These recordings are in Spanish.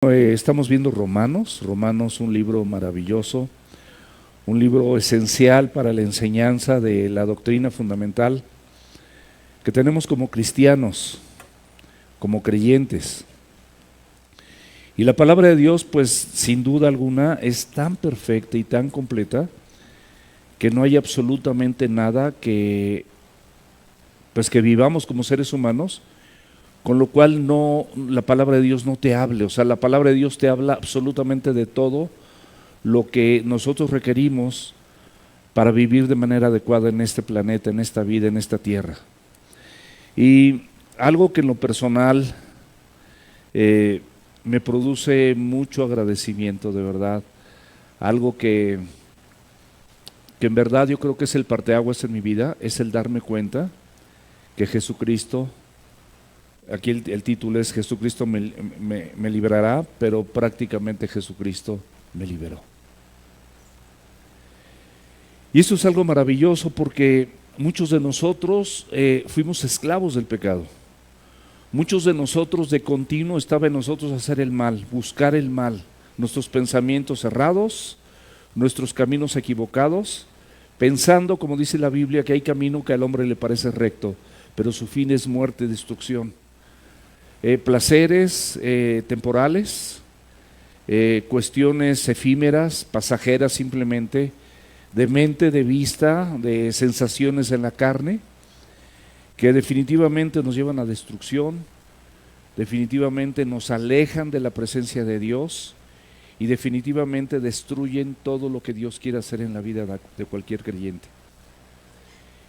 Estamos viendo Romanos, un libro maravilloso, un libro esencial para la enseñanza de la doctrina fundamental que tenemos como cristianos, como creyentes. Y la palabra de Dios, pues sin duda alguna, es tan perfecta y tan completa que no hay absolutamente nada que vivamos como seres humanos, con lo cual la palabra de Dios no te hable. O sea, la palabra de Dios te habla absolutamente de todo lo que nosotros requerimos para vivir de manera adecuada en este planeta, en esta vida, en esta tierra. Y algo que en lo personal me produce mucho agradecimiento, de verdad, algo que en verdad yo creo que es el parteaguas en mi vida, es el darme cuenta que Jesucristo, aquí el título es Jesucristo me librará, pero prácticamente Jesucristo me liberó. Y eso es algo maravilloso porque muchos de nosotros fuimos esclavos del pecado. Muchos de nosotros de continuo estaba en nosotros hacer el mal, buscar el mal, nuestros pensamientos errados, nuestros caminos equivocados, pensando, como dice la Biblia, que hay camino que al hombre le parece recto, pero su fin es muerte y destrucción. Placeres temporales, cuestiones efímeras, pasajeras simplemente, de mente, de vista, de sensaciones en la carne, que definitivamente nos llevan a destrucción, definitivamente nos alejan de la presencia de Dios y definitivamente destruyen todo lo que Dios quiere hacer en la vida de cualquier creyente.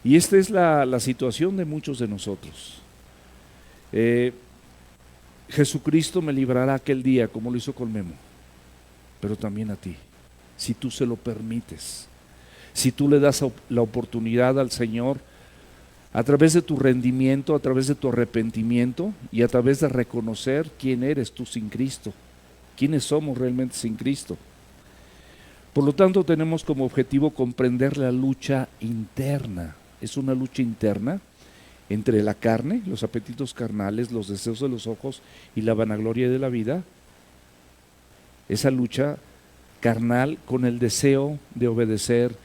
Y esta es la situación de muchos de nosotros. Jesucristo me librará aquel día, como lo hizo con Memo, pero también a ti, si tú se lo permites, si tú le das la oportunidad al Señor a través de tu rendimiento, a través de tu arrepentimiento y a través de reconocer quién eres tú sin Cristo, quiénes somos realmente sin Cristo. Por lo tanto, tenemos como objetivo comprender la lucha interna. Es una lucha interna entre la carne, los apetitos carnales, los deseos de los ojos y la vanagloria de la vida. Esa lucha carnal con el deseo de obedecer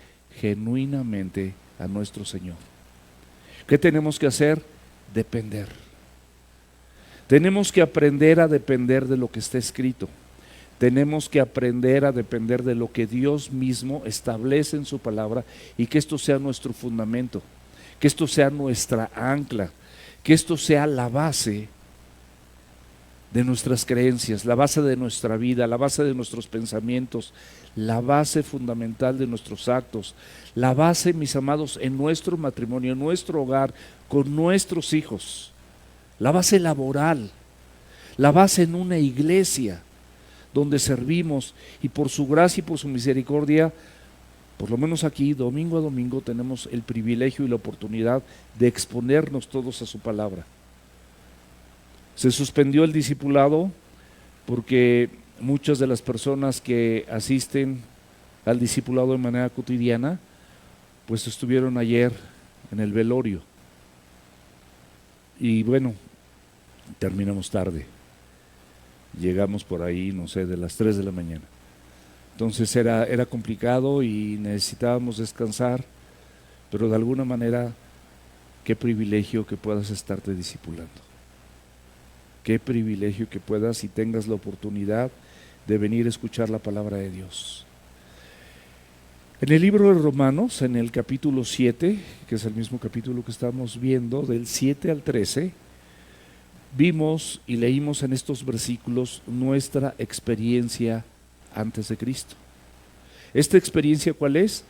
genuinamente a nuestro Señor. ¿Qué tenemos que hacer? Depender. Tenemos que aprender a depender de lo que está escrito. Tenemos que aprender a depender de lo que Dios mismo establece en su palabra y que esto sea nuestro fundamento, que esto sea nuestra ancla, que esto sea la base de nuestras creencias, la base de nuestra vida, la base de nuestros pensamientos, la base fundamental de nuestros actos, la base, mis amados, en nuestro matrimonio, en nuestro hogar, con nuestros hijos, la base laboral, la base en una iglesia donde servimos y por su gracia y por su misericordia, por lo menos aquí, domingo a domingo, tenemos el privilegio y la oportunidad de exponernos todos a su palabra. Se suspendió el discipulado porque muchas de las personas que asisten al discipulado de manera cotidiana, pues estuvieron ayer en el velorio. Y bueno, terminamos tarde. Llegamos por ahí, no sé, de las 3 de la mañana. Entonces era complicado y necesitábamos descansar, pero de alguna manera, qué privilegio que puedas estarte discipulando. Qué privilegio que puedas y tengas la oportunidad de venir a escuchar la palabra de Dios. En el libro de Romanos, en el capítulo 7, que es el mismo capítulo que estamos viendo, del 7 al 13, vimos y leímos en estos versículos nuestra experiencia antes de Cristo. ¿Esta experiencia cuál es?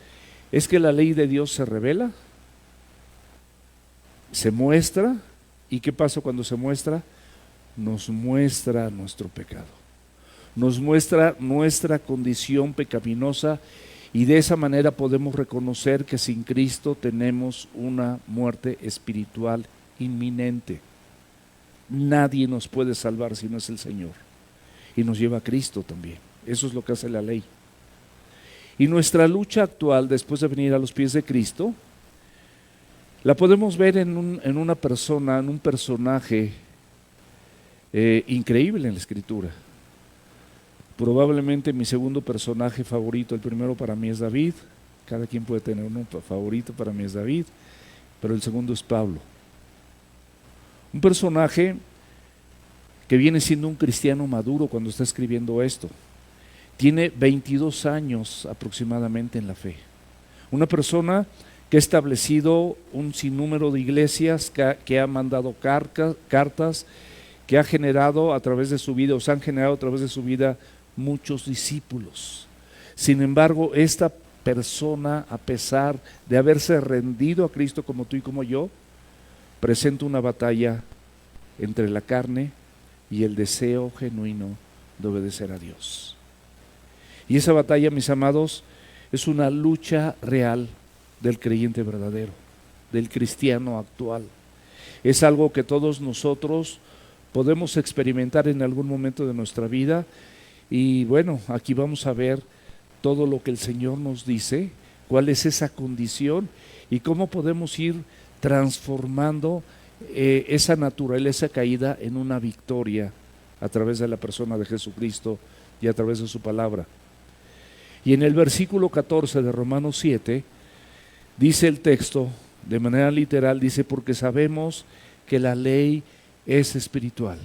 Es que la ley de Dios se revela, se muestra, ¿y qué pasa cuando se muestra? Nos muestra nuestro pecado, nos muestra nuestra condición pecaminosa y de esa manera podemos reconocer que sin Cristo tenemos una muerte espiritual inminente. Nadie nos puede salvar si no es el Señor y nos lleva a Cristo también. Eso es lo que hace la ley. Y nuestra lucha actual después de venir a los pies de Cristo la podemos ver en una persona, en un personaje increíble en la Escritura. Probablemente mi segundo personaje favorito, el primero para mí es David, cada quien puede tener uno favorito, para mí es David, pero el segundo es Pablo. Un personaje que viene siendo un cristiano maduro cuando está escribiendo esto. Tiene 22 años aproximadamente en la fe. Una persona que ha establecido un sinnúmero de iglesias, que ha mandado cartas, que ha generado a través de su vida, o se han generado a través de su vida muchos discípulos. Sin embargo, esta persona, a pesar de haberse rendido a Cristo como tú y como yo, presenta una batalla entre la carne y el deseo genuino de obedecer a Dios. Y esa batalla, mis amados, es una lucha real del creyente verdadero, del cristiano actual. Es algo que todos nosotros podemos experimentar en algún momento de nuestra vida. Y bueno, aquí vamos a ver todo lo que el Señor nos dice, cuál es esa condición y cómo podemos ir transformando esa naturaleza caída en una victoria a través de la persona de Jesucristo y a través de su palabra. Y en el versículo 14 de Romanos 7, dice el texto, de manera literal, dice, porque sabemos que la ley es espiritual.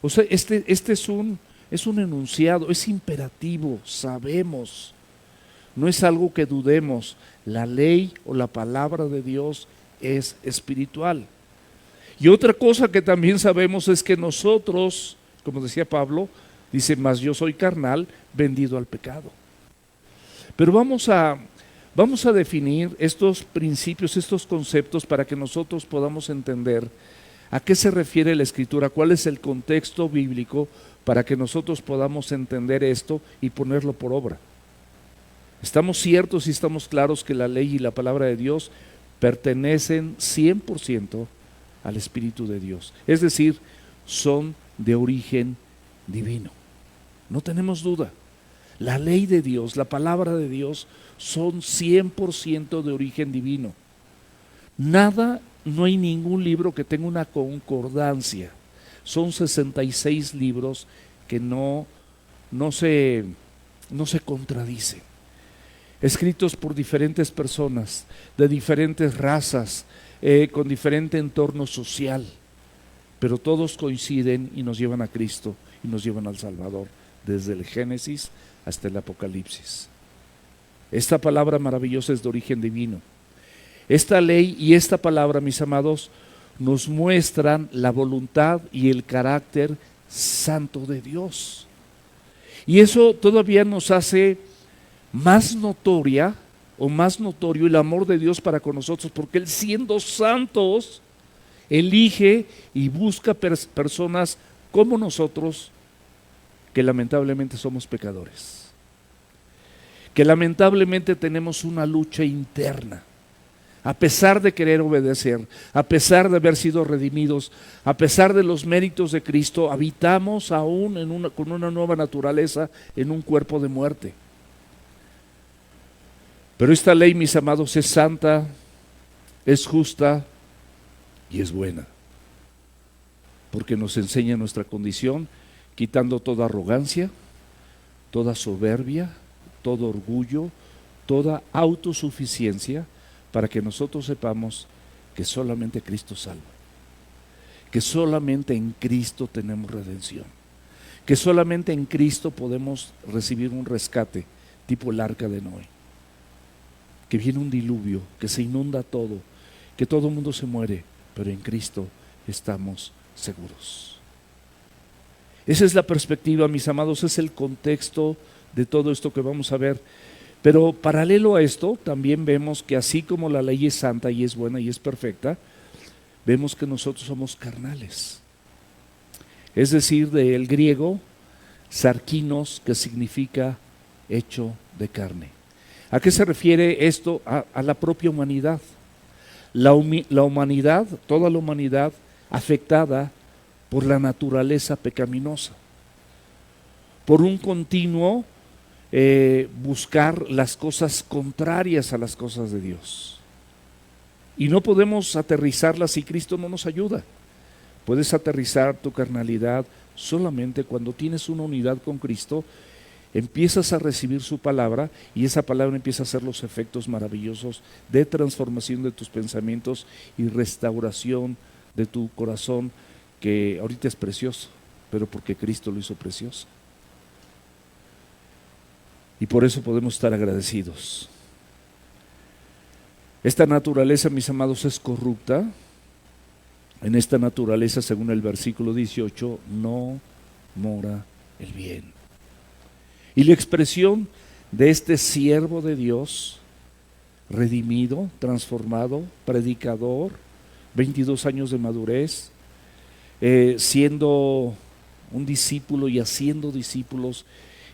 O sea, este es un enunciado, es imperativo, sabemos. No es algo que dudemos, la ley o la palabra de Dios es espiritual. Y otra cosa que también sabemos es que nosotros, como decía Pablo, dice, mas yo soy carnal, vendido al pecado. Pero vamos a definir estos principios, estos conceptos para que nosotros podamos entender a qué se refiere la Escritura, cuál es el contexto bíblico para que nosotros podamos entender esto y ponerlo por obra. Estamos ciertos y estamos claros que la ley y la palabra de Dios pertenecen 100% al Espíritu de Dios. Es decir, son de origen divino. No tenemos duda. La ley de Dios, la palabra de Dios son 100% de origen divino. No hay ningún libro que tenga una concordancia. Son 66 libros que no se contradicen. Escritos por diferentes personas, de diferentes razas, con diferente entorno social, pero todos coinciden y nos llevan a Cristo y nos llevan al Salvador, desde el Génesis hasta el Apocalipsis. Esta palabra maravillosa es de origen divino. Esta ley y esta palabra, mis amados, nos muestran la voluntad y el carácter santo de Dios. Y eso todavía nos hace más notoria o más notorio el amor de Dios para con nosotros, porque Él, siendo santos, elige y busca personas como nosotros, que lamentablemente somos pecadores, que lamentablemente tenemos una lucha interna. A pesar de querer obedecer, a pesar de haber sido redimidos, a pesar de los méritos de Cristo, habitamos aún con una nueva naturaleza en un cuerpo de muerte. Pero esta ley, mis amados, es santa, es justa y es buena, porque nos enseña nuestra condición, quitando toda arrogancia, toda soberbia, todo orgullo, toda autosuficiencia, para que nosotros sepamos que solamente Cristo salva, que solamente en Cristo tenemos redención, que solamente en Cristo podemos recibir un rescate, tipo el arca de Noé, que viene un diluvio, que se inunda todo, que todo el mundo se muere, pero en Cristo estamos seguros. Esa es la perspectiva, mis amados, es el contexto de todo esto que vamos a ver. Pero paralelo a esto, también vemos que así como la ley es santa y es buena y es perfecta, vemos que nosotros somos carnales. Es decir, del griego, sarkinos, que significa hecho de carne. ¿A qué se refiere esto? A la propia humanidad. La humanidad, toda la humanidad afectada por la naturaleza pecaminosa, por un continuo buscar las cosas contrarias a las cosas de Dios. Y no podemos aterrizarlas si Cristo no nos ayuda. Puedes aterrizar tu carnalidad, Solamente cuando tienes una unidad con Cristo, empiezas a recibir su palabra y esa palabra empieza a hacer los efectos maravillosos de transformación de tus pensamientos y restauración de tu corazón, que ahorita es precioso, pero porque Cristo lo hizo precioso. Y por eso podemos estar agradecidos. Esta naturaleza, mis amados, es corrupta. En esta naturaleza, según el versículo 18, no mora el bien. Y la expresión de este siervo de Dios, redimido, transformado, predicador, 22 años de madurez, siendo un discípulo y haciendo discípulos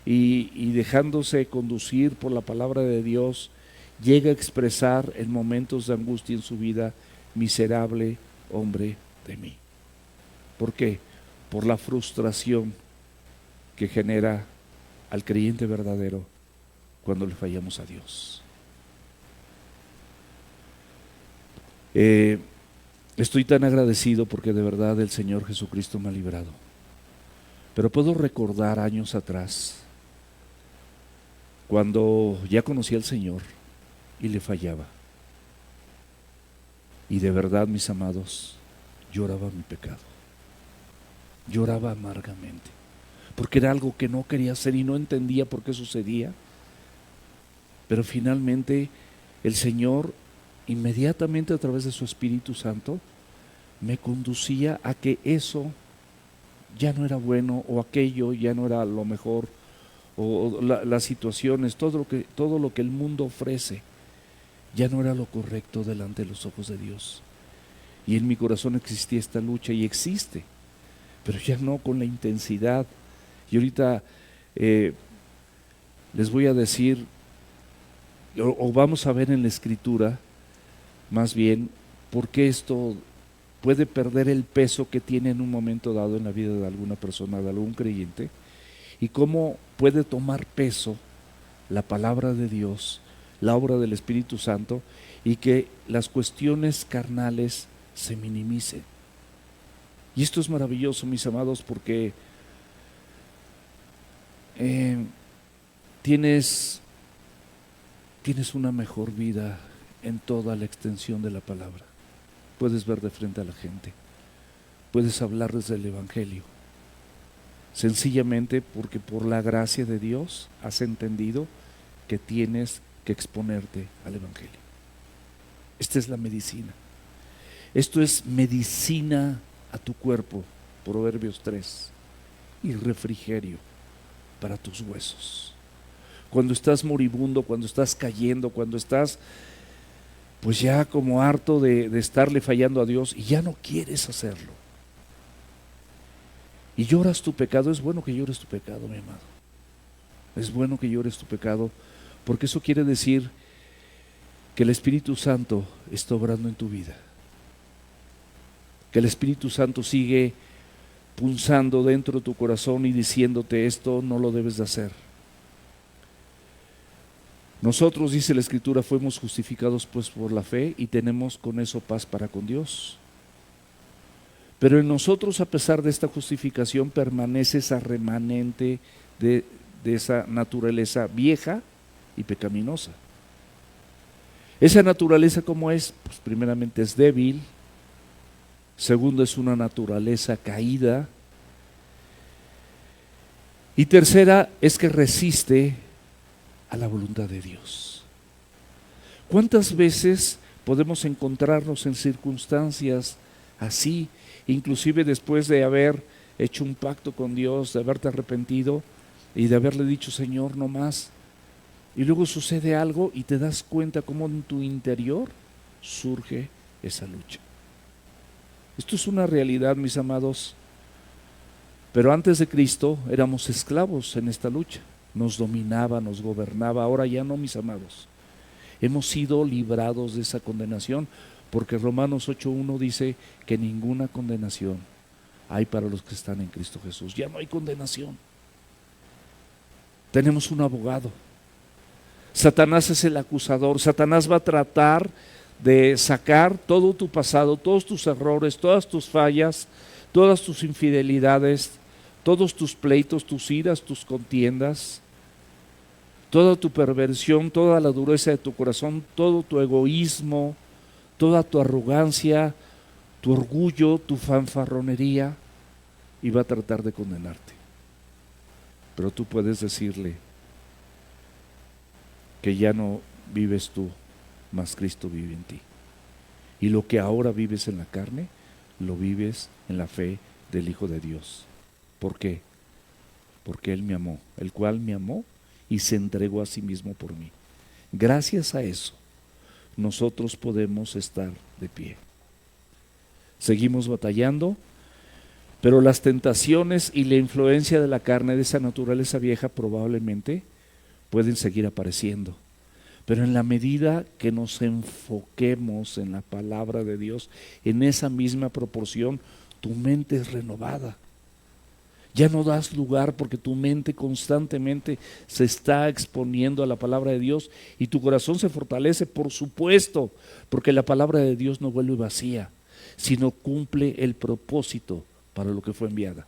y dejándose conducir por la palabra de Dios, llega a expresar en momentos de angustia en su vida: miserable hombre de mí. ¿Por qué? Por la frustración que genera al creyente verdadero cuando le fallamos a Dios. Estoy tan agradecido porque de verdad el Señor Jesucristo me ha librado. Pero puedo recordar años atrás, cuando ya conocí al Señor y le fallaba. Y de verdad, mis amados, lloraba mi pecado. Lloraba amargamente, porque era algo que no quería hacer y no entendía por qué sucedía. Pero finalmente el Señor, inmediatamente a través de su Espíritu Santo, me conducía a que eso ya no era bueno, o aquello ya no era lo mejor, o las situaciones, todo lo que el mundo ofrece ya no era lo correcto delante de los ojos de Dios. Y en mi corazón existía esta lucha, y existe, pero ya no con la intensidad. Y ahorita les voy a decir, o vamos a ver en la Escritura, más bien, por qué esto puede perder el peso que tiene en un momento dado en la vida de alguna persona, de algún creyente, y cómo puede tomar peso la palabra de Dios, la obra del Espíritu Santo, y que las cuestiones carnales se minimicen. Y esto es maravilloso, mis amados, porque tienes una mejor vida en toda la extensión de la palabra. Puedes ver de frente a la gente, puedes hablarles del Evangelio, sencillamente porque por la gracia de Dios has entendido que tienes que exponerte al Evangelio. Esta es la medicina. Esto es medicina a tu cuerpo, Proverbios 3, y refrigerio para tus huesos. Cuando estás moribundo, cuando estás cayendo, cuando estás pues ya como harto de estarle fallando a Dios y ya no quieres hacerlo, y lloras tu pecado, es bueno que llores tu pecado, mi amado. Es bueno que llores tu pecado, porque eso quiere decir que el Espíritu Santo está obrando en tu vida, que el Espíritu Santo sigue pulsando dentro de tu corazón y diciéndote: esto no lo debes de hacer. Nosotros, dice la Escritura, fuimos justificados pues por la fe y tenemos con eso paz para con Dios. Pero en nosotros, a pesar de esta justificación, permanece esa remanente de esa naturaleza vieja y pecaminosa. Esa naturaleza, ¿cómo es? Pues primeramente es débil. Segundo, es una naturaleza caída. Y tercera, es que resiste a la voluntad de Dios. ¿Cuántas veces podemos encontrarnos en circunstancias así, inclusive después de haber hecho un pacto con Dios, de haberte arrepentido y de haberle dicho: Señor, no más, y luego sucede algo y te das cuenta cómo en tu interior surge esa lucha? Esto es una realidad, mis amados, pero antes de Cristo éramos esclavos en esta lucha. Nos dominaba, nos gobernaba. Ahora ya no, mis amados. Hemos sido librados de esa condenación, porque Romanos 8:1 dice que ninguna condenación hay para los que están en Cristo Jesús. Ya no hay condenación. Tenemos un abogado. Satanás es el acusador. Satanás va a tratar de sacar todo tu pasado, todos tus errores, todas tus fallas, todas tus infidelidades, todos tus pleitos, tus iras, tus contiendas, toda tu perversión, toda la dureza de tu corazón, todo tu egoísmo, toda tu arrogancia, tu orgullo, tu fanfarronería, y va a tratar de condenarte. Pero tú puedes decirle que ya no vives tú, mas Cristo vive en ti. Y lo que ahora vives en la carne, lo vives en la fe del Hijo de Dios. ¿Por qué? Porque Él me amó, el cual me amó y se entregó a sí mismo por mí. Gracias a eso, nosotros podemos estar de pie. Seguimos batallando, pero las tentaciones y la influencia de la carne, de esa naturaleza vieja, probablemente pueden seguir apareciendo. Pero en la medida que nos enfoquemos en la palabra de Dios, en esa misma proporción, tu mente es renovada. Ya no das lugar porque tu mente constantemente se está exponiendo a la palabra de Dios y tu corazón se fortalece, por supuesto, porque la palabra de Dios no vuelve vacía, sino cumple el propósito para lo que fue enviada.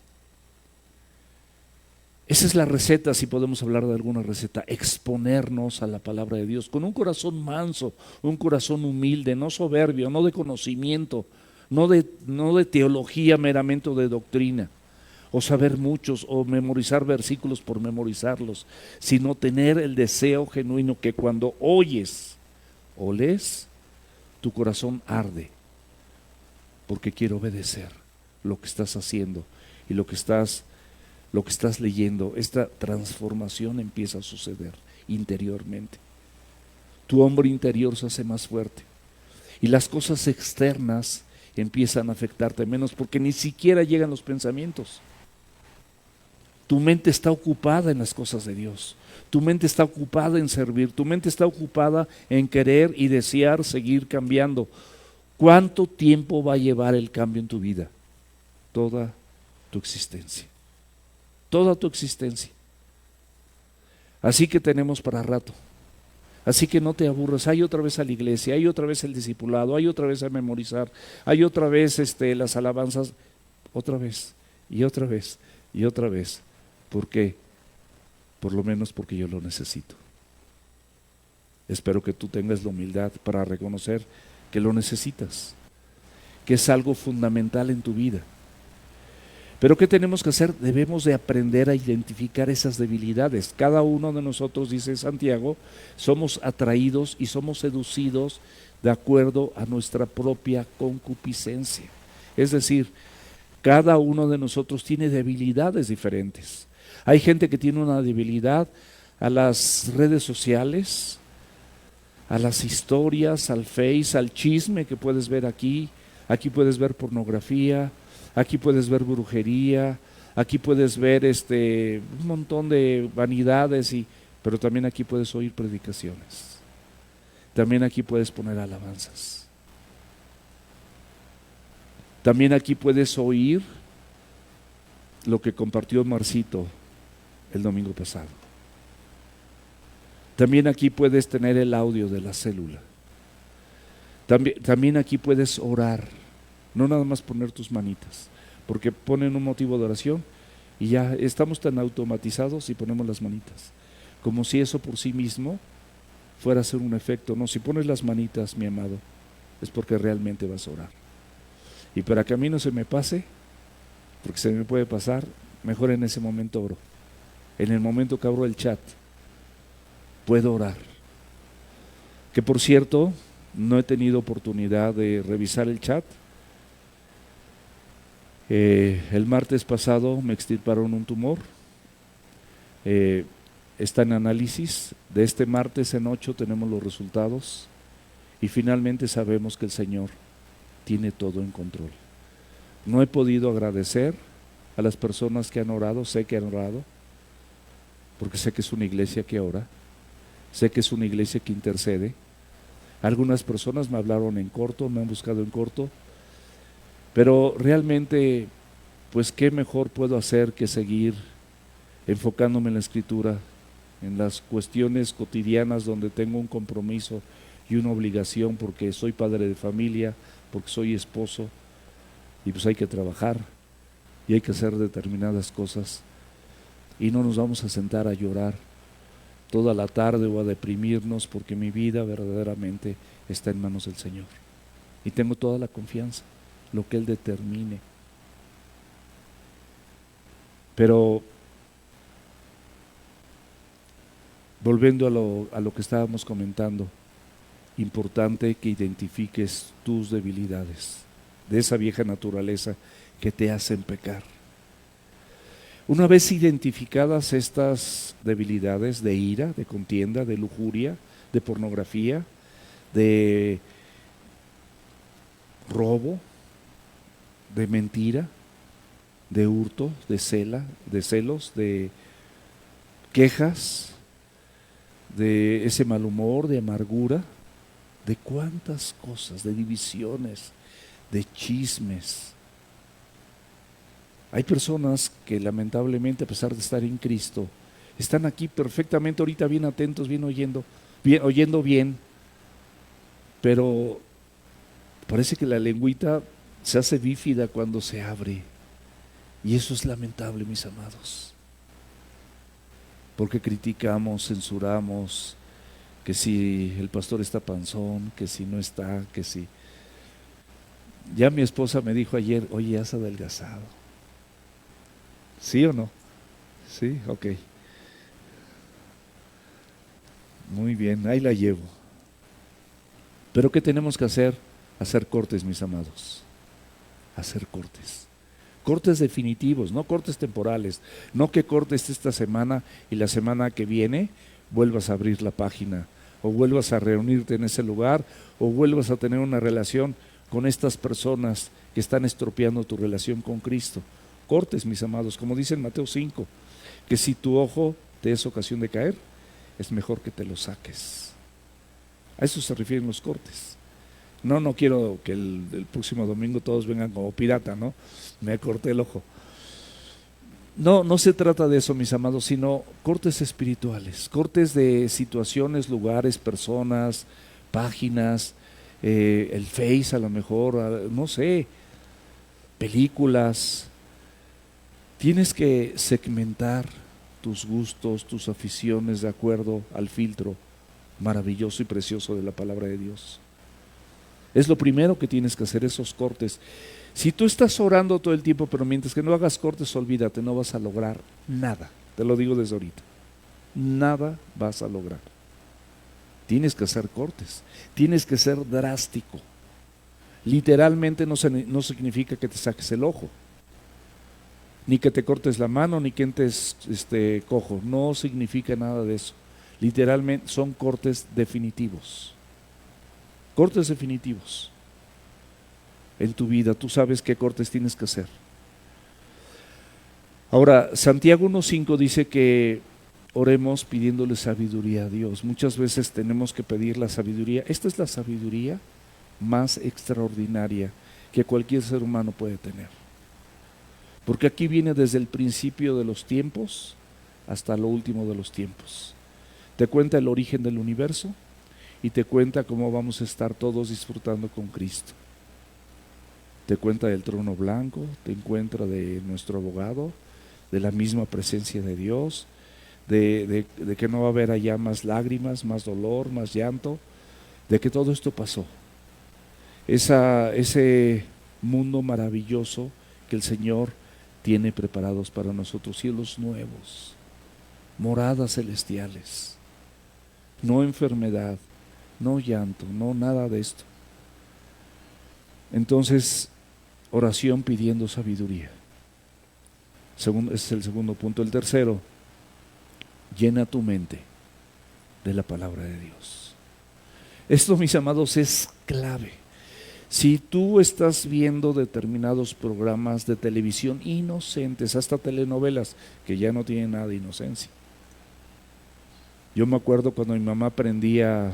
Esa es la receta, si podemos hablar de alguna receta, exponernos a la palabra de Dios con un corazón manso, un corazón humilde, no soberbio, no de conocimiento, no de teología meramente o de doctrina, o saber muchos, o memorizar versículos por memorizarlos, sino tener el deseo genuino que cuando oyes o lees, tu corazón arde, porque quiere obedecer lo que estás haciendo y lo que estás leyendo. Esta transformación empieza a suceder interiormente. Tu hombre interior se hace más fuerte y las cosas externas empiezan a afectarte menos porque ni siquiera llegan los pensamientos. Tu mente está ocupada en las cosas de Dios. Tu mente está ocupada en servir. Tu mente está ocupada en querer y desear seguir cambiando. ¿Cuánto tiempo va a llevar el cambio en tu vida? Toda tu existencia. Toda tu existencia. Así que tenemos para rato. Así que no te aburras. Hay otra vez a la iglesia, hay otra vez el discipulado, hay otra vez a memorizar, hay otra vez las alabanzas, otra vez y otra vez y otra vez. ¿Por qué? Por lo menos porque yo lo necesito. Espero que tú tengas la humildad para reconocer que lo necesitas, que es algo fundamental en tu vida. Pero ¿qué tenemos que hacer? Debemos de aprender a identificar esas debilidades. Cada uno de nosotros, dice Santiago, somos atraídos y somos seducidos de acuerdo a nuestra propia concupiscencia. Es decir, cada uno de nosotros tiene debilidades diferentes. Hay gente que tiene una debilidad a las redes sociales, a las historias, al Face, al chisme que puedes ver aquí. Aquí puedes ver pornografía, aquí puedes ver brujería, aquí puedes ver un montón de vanidades, pero también aquí puedes oír predicaciones. También aquí puedes poner alabanzas. También aquí puedes oír lo que compartió Marcito el domingo pasado. También aquí puedes tener el audio de la célula. También aquí puedes orar, no nada más poner tus manitas, porque ponen un motivo de oración y ya estamos tan automatizados y ponemos las manitas, como si eso por sí mismo fuera a ser un efecto. No, si pones las manitas, mi amado, es porque realmente vas a orar. Y para que a mí no se me pase, porque se me puede pasar, mejor en ese momento oro. En el momento que abro el chat, puedo orar. Que por cierto, no he tenido oportunidad de revisar el chat. El martes pasado me extirparon un tumor. Está en análisis. De este martes en 8 tenemos los resultados. Y finalmente sabemos que el Señor tiene todo en control. No he podido agradecer a las personas que han orado. Sé que han orado, porque sé que es una iglesia que ora. Sé que es una iglesia que intercede. Algunas personas me hablaron en corto, me han buscado en corto, pero realmente, pues qué mejor puedo hacer que seguir enfocándome en la Escritura, en las cuestiones cotidianas donde tengo un compromiso y una obligación, porque soy padre de familia, porque soy esposo, y pues hay que trabajar. y hay que hacer determinadas cosas y no nos vamos a sentar a llorar toda la tarde o a deprimirnos, porque mi vida verdaderamente está en manos del Señor y tengo toda la confianza, lo que Él determine. Pero volviendo a lo que estábamos comentando, importante que identifiques tus debilidades, de esa vieja naturaleza que te hacen pecar. Una vez identificadas estas debilidades de ira, de contienda, de lujuria, de pornografía, de robo, de mentira, de hurto, de celos, de quejas, de ese mal humor, de amargura, de cuántas cosas, de divisiones, de chismes. Hay personas que lamentablemente, a pesar de estar en Cristo, están aquí perfectamente ahorita bien atentos, bien oyendo bien, pero parece que la lengüita se hace bífida cuando se abre, y eso es lamentable, mis amados, porque criticamos, censuramos, que si el pastor está panzón, que si no está, que si... Ya mi esposa me dijo ayer, oye, has adelgazado. ¿Sí o no? Sí, ok. Muy bien, ahí la llevo. Pero ¿qué tenemos que hacer? Hacer cortes, mis amados. Hacer cortes. Cortes definitivos, no cortes temporales. No que cortes esta semana y la semana que viene vuelvas a abrir la página, o vuelvas a reunirte en ese lugar, o vuelvas a tener una relación con estas personas que están estropeando tu relación con Cristo. Cortes, mis amados, como dice en Mateo 5, que si tu ojo te es ocasión de caer, es mejor que te lo saques. A eso se refieren los cortes. No quiero que el próximo domingo todos vengan como pirata, ¿no? Me corté el ojo. No se trata de eso, mis amados, sino cortes espirituales, cortes de situaciones, lugares, personas, páginas, el Face a lo mejor, no sé, películas. Tienes que segmentar tus gustos, tus aficiones de acuerdo al filtro maravilloso y precioso de la palabra de Dios. Es lo primero que tienes que hacer, esos cortes. Si tú estás orando todo el tiempo, pero mientras que no hagas cortes, olvídate, no vas a lograr nada. Te lo digo desde ahorita. Nada vas a lograr. Tienes que hacer cortes, tienes que ser drástico. Literalmente no significa que te saques el ojo, ni que te cortes la mano, ni que entres cojo. No significa nada de eso. Literalmente son cortes definitivos. Cortes definitivos. En tu vida tú sabes qué cortes tienes que hacer. Ahora, Santiago 1:5 dice que oremos pidiéndole sabiduría a Dios. Muchas veces tenemos que pedir la sabiduría. Esta es la sabiduría más extraordinaria que cualquier ser humano puede tener. Porque aquí viene desde el principio de los tiempos hasta lo último de los tiempos. Te cuenta el origen del universo y te cuenta cómo vamos a estar todos disfrutando con Cristo. Te cuenta del trono blanco, te encuentra de nuestro abogado, de la misma presencia de Dios, de que no va a haber allá más lágrimas, más dolor, más llanto, de que todo esto pasó. Ese mundo maravilloso que el Señor tiene preparados para nosotros, cielos nuevos, moradas celestiales, no enfermedad, no llanto, no nada de esto. Entonces, oración pidiendo sabiduría. Ese es el segundo punto. El tercero, llena tu mente de la palabra de Dios. Esto, mis amados, es clave. Si tú estás viendo determinados programas de televisión inocentes, hasta telenovelas que ya no tienen nada de inocencia. Yo me acuerdo cuando mi mamá prendía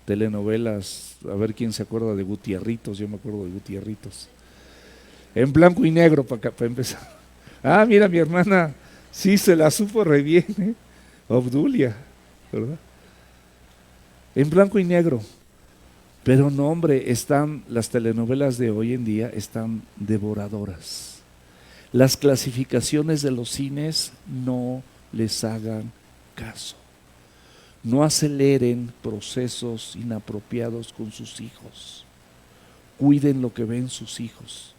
telenovelas, a ver quién se acuerda de Gutierritos. Yo me acuerdo de Gutierritos en blanco y negro para empezar. Ah, mira, mi hermana sí se la supo re bien, Obdulia, ¿verdad? En blanco y negro. Pero no, hombre, las telenovelas de hoy en día están devoradoras. Las clasificaciones de los cines no les hagan caso. No aceleren procesos inapropiados con sus hijos. Cuiden lo que ven sus hijos.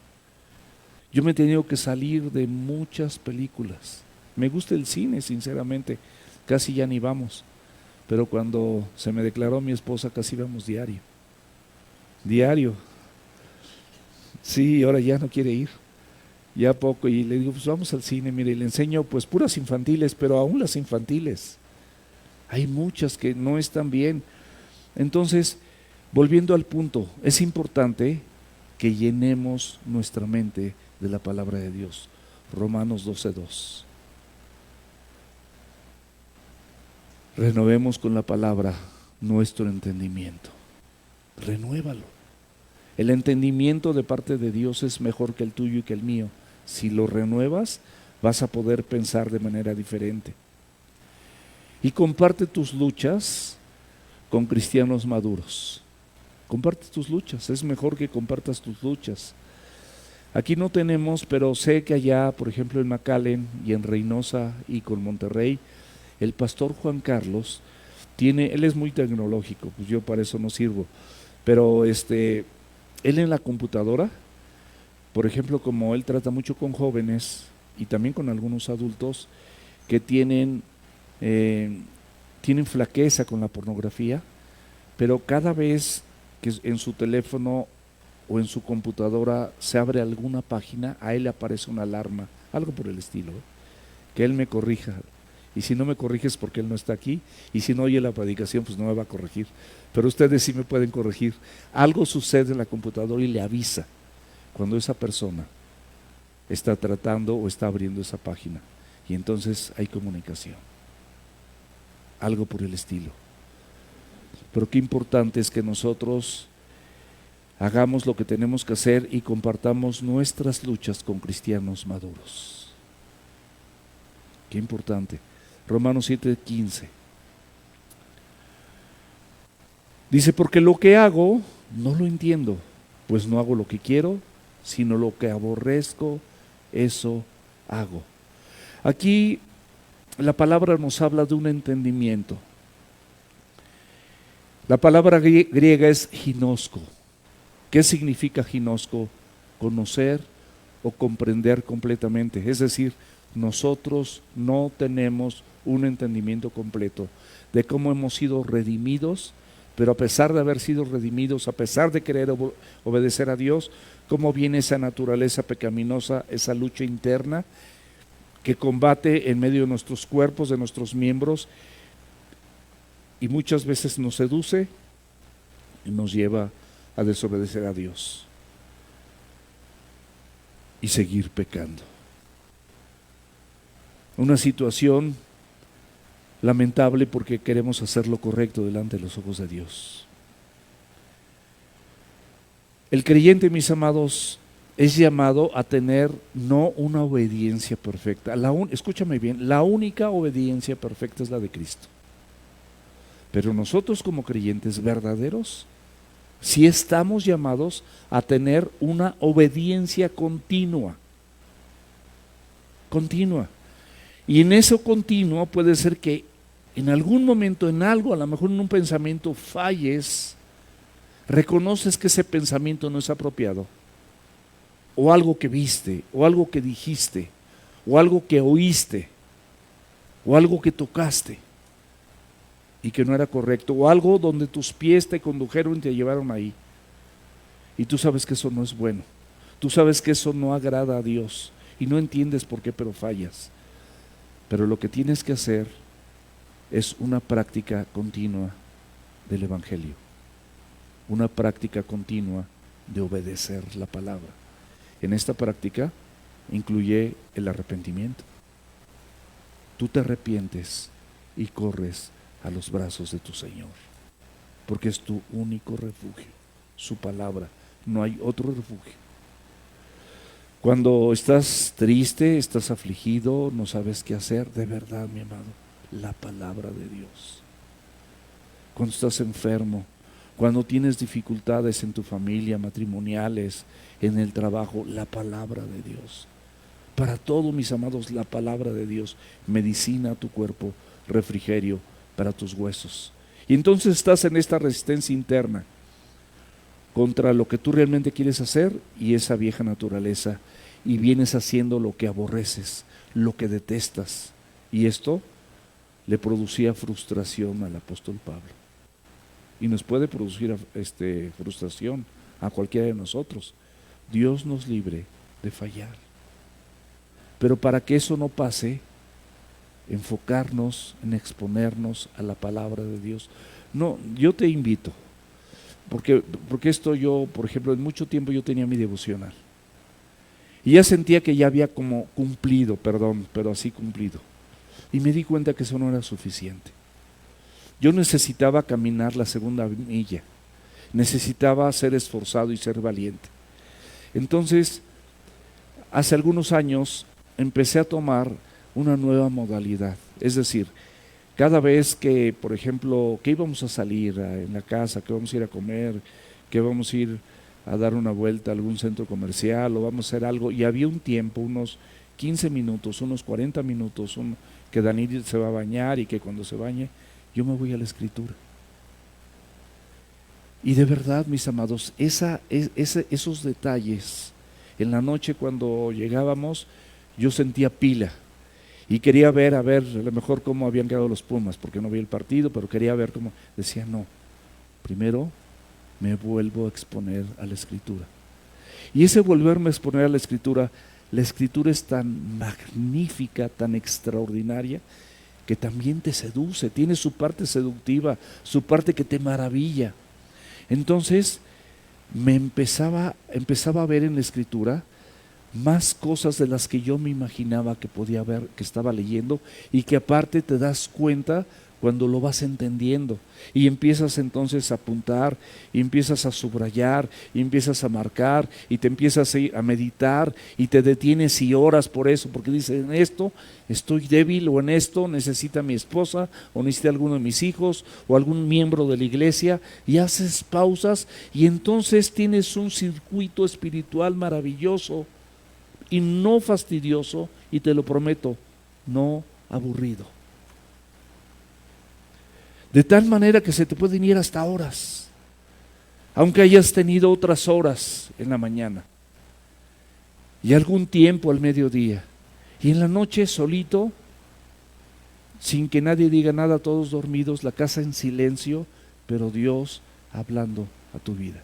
Yo me he tenido que salir de muchas películas. Me gusta el cine, sinceramente. Casi ya ni vamos. Pero cuando se me declaró mi esposa, casi íbamos diario. Diario. Sí, ahora ya no quiere ir. Ya poco. Y le digo, pues vamos al cine, mire, y le enseño pues puras infantiles, pero aún las infantiles. Hay muchas que no están bien. Entonces, volviendo al punto, es importante que llenemos nuestra mente de la palabra de Dios. Romanos 12:2. Renovemos con la palabra nuestro entendimiento. Renuévalo. El entendimiento de parte de Dios es mejor que el tuyo y que el mío. Si lo renuevas, vas a poder pensar de manera diferente. Y comparte tus luchas con cristianos maduros. Comparte tus luchas, es mejor que compartas tus luchas. Aquí no tenemos, pero sé que allá, por ejemplo en McAllen y en Reynosa y con Monterrey, el pastor Juan Carlos él es muy tecnológico, pues yo para eso no sirvo, pero él en la computadora, por ejemplo, como él trata mucho con jóvenes y también con algunos adultos que tienen flaqueza con la pornografía, pero cada vez que en su teléfono o en su computadora se abre alguna página, a él le aparece una alarma, algo por el estilo, que él me corrija. Y si no me corriges porque él no está aquí, y si no oye la predicación, pues no me va a corregir. Pero ustedes sí me pueden corregir. Algo sucede en la computadora y le avisa cuando esa persona está tratando o está abriendo esa página. Y entonces hay comunicación. Algo por el estilo. Pero qué importante es que nosotros hagamos lo que tenemos que hacer y compartamos nuestras luchas con cristianos maduros. Qué importante. Romanos 7:15. Dice, porque lo que hago no lo entiendo, pues no hago lo que quiero, sino lo que aborrezco, eso hago. Aquí la palabra nos habla de un entendimiento. La palabra griega es ginosko. ¿Qué significa ginosko? Conocer o comprender completamente. Es decir, nosotros no tenemos un entendimiento completo de cómo hemos sido redimidos, pero a pesar de haber sido redimidos, a pesar de querer obedecer a Dios, cómo viene esa naturaleza pecaminosa, esa lucha interna que combate en medio de nuestros cuerpos, de nuestros miembros, y muchas veces nos seduce y nos lleva a desobedecer a Dios y seguir pecando. Una situación lamentable porque queremos hacer lo correcto delante de los ojos de Dios. El creyente, mis amados, es llamado a tener no una obediencia perfecta. Escúchame bien, la única obediencia perfecta es la de Cristo. Pero nosotros como creyentes verdaderos, sí estamos llamados a tener una obediencia continua. Continua. Y en eso continuo puede ser que en algún momento, en algo, a lo mejor en un pensamiento falles, reconoces que ese pensamiento no es apropiado, o algo que viste, o algo que dijiste, o algo que oíste, o algo que tocaste y que no era correcto, o algo donde tus pies te condujeron y te llevaron ahí, y tú sabes que eso no es bueno, tú sabes que eso no agrada a Dios y no entiendes por qué, pero fallas. Pero lo que tienes que hacer es una práctica continua del Evangelio, una práctica continua de obedecer la palabra. En esta práctica incluye el arrepentimiento. Tú te arrepientes y corres a los brazos de tu Señor, porque es tu único refugio, su palabra, no hay otro refugio. Cuando estás triste, estás afligido, no sabes qué hacer, de verdad, mi amado, la palabra de Dios. Cuando estás enfermo, cuando tienes dificultades en tu familia, matrimoniales, en el trabajo, la palabra de Dios. Para todo, mis amados, la palabra de Dios, medicina a tu cuerpo, refrigerio para tus huesos. Y entonces estás en esta resistencia interna contra lo que tú realmente quieres hacer y esa vieja naturaleza, y vienes haciendo lo que aborreces, lo que detestas. Y esto le producía frustración al apóstol Pablo. Y nos puede producir frustración a cualquiera de nosotros. Dios nos libre de fallar. Pero para que eso no pase, enfocarnos en exponernos a la palabra de Dios. No, yo te invito, porque esto yo, por ejemplo, en mucho tiempo yo tenía mi devocional. Y ya sentía que ya había como cumplido, pero así cumplido. Y me di cuenta que eso no era suficiente. Yo necesitaba caminar la segunda milla. Necesitaba ser esforzado y ser valiente. Entonces, hace algunos años empecé a tomar una nueva modalidad. Es decir, cada vez que, por ejemplo, que íbamos a salir en la casa, que vamos a ir a comer, que vamos a ir a dar una vuelta a algún centro comercial o vamos a hacer algo, y había un tiempo, unos 15 minutos, unos 40 minutos, que Daniel se va a bañar y que cuando se bañe, yo me voy a la Escritura. Y de verdad, mis amados, esos detalles, en la noche cuando llegábamos, yo sentía pila y quería ver, a lo mejor cómo habían quedado los Pumas, porque no vi el partido, pero quería ver cómo. Decía, no, primero me vuelvo a exponer a la Escritura. Y ese volverme a exponer a la Escritura es tan magnífica, tan extraordinaria, que también te seduce, tiene su parte seductiva, su parte que te maravilla. Entonces empezaba a ver en la Escritura más cosas de las que yo me imaginaba que podía ver, que estaba leyendo, y que aparte te das cuenta cuando lo vas entendiendo y empiezas entonces a apuntar y empiezas a subrayar y empiezas a marcar y te empiezas a meditar y te detienes y oras por eso, porque dices, en esto estoy débil, o en esto necesita mi esposa, o necesita alguno de mis hijos o algún miembro de la iglesia, y haces pausas y entonces tienes un circuito espiritual maravilloso y no fastidioso, y te lo prometo, no aburrido. De tal manera que se te pueden ir hasta horas, aunque hayas tenido otras horas en la mañana y algún tiempo al mediodía, y en la noche solito, sin que nadie diga nada, todos dormidos, la casa en silencio, pero Dios hablando a tu vida.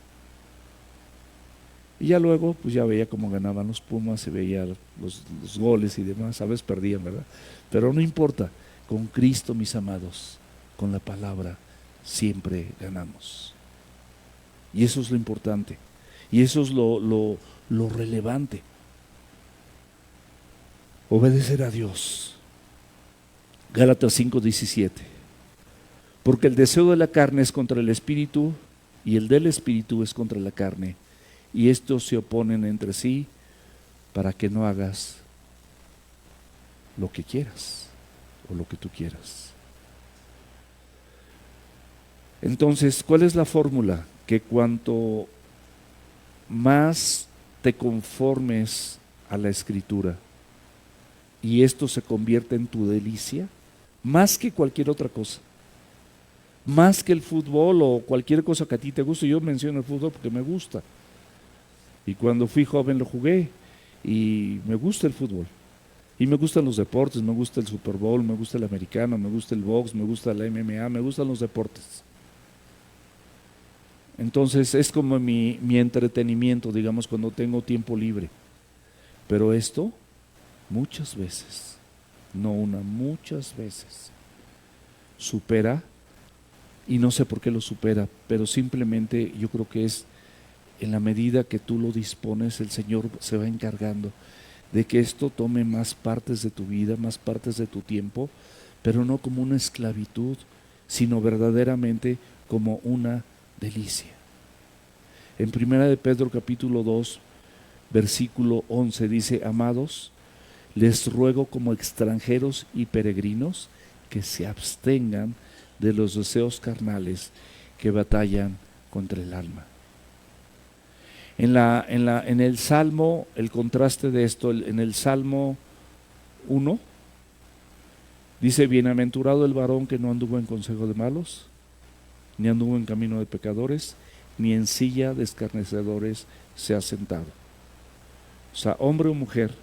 Y ya luego, pues ya veía cómo ganaban los Pumas, se veía los goles y demás, a veces perdían, ¿verdad? Pero no importa, con Cristo, mis amados, con la palabra, siempre ganamos. Y eso es lo importante, y eso es lo relevante. Obedecer a Dios. Gálatas 5:17. Porque el deseo de la carne es contra el espíritu, y el del espíritu es contra la carne, y estos se oponen entre sí para que no hagas lo que quieras o lo que tú quieras. Entonces, ¿cuál es la fórmula? Que cuanto más te conformes a la Escritura y esto se convierte en tu delicia, más que cualquier otra cosa, más que el fútbol o cualquier cosa que a ti te guste. Yo menciono el fútbol porque me gusta, y cuando fui joven lo jugué y me gusta el fútbol, y me gustan los deportes, me gusta el Super Bowl, me gusta el americano, me gusta el box, me gusta la MMA, me gustan los deportes. Entonces es como mi entretenimiento, digamos, cuando tengo tiempo libre. Pero esto, muchas veces, no una, muchas veces, supera, y no sé por qué lo supera, pero simplemente yo creo que es en la medida que tú lo dispones, el Señor se va encargando de que esto tome más partes de tu vida, más partes de tu tiempo, pero no como una esclavitud, sino verdaderamente como una delicia. En 1 de Pedro capítulo 2, versículo 11 dice: amados, les ruego como extranjeros y peregrinos que se abstengan de los deseos carnales que batallan contra el alma. En el Salmo, el contraste de esto, en el Salmo 1, dice: bienaventurado el varón que no anduvo en consejo de malos, ni anduvo en camino de pecadores, ni en silla de escarnecedores se ha sentado. O sea, hombre o mujer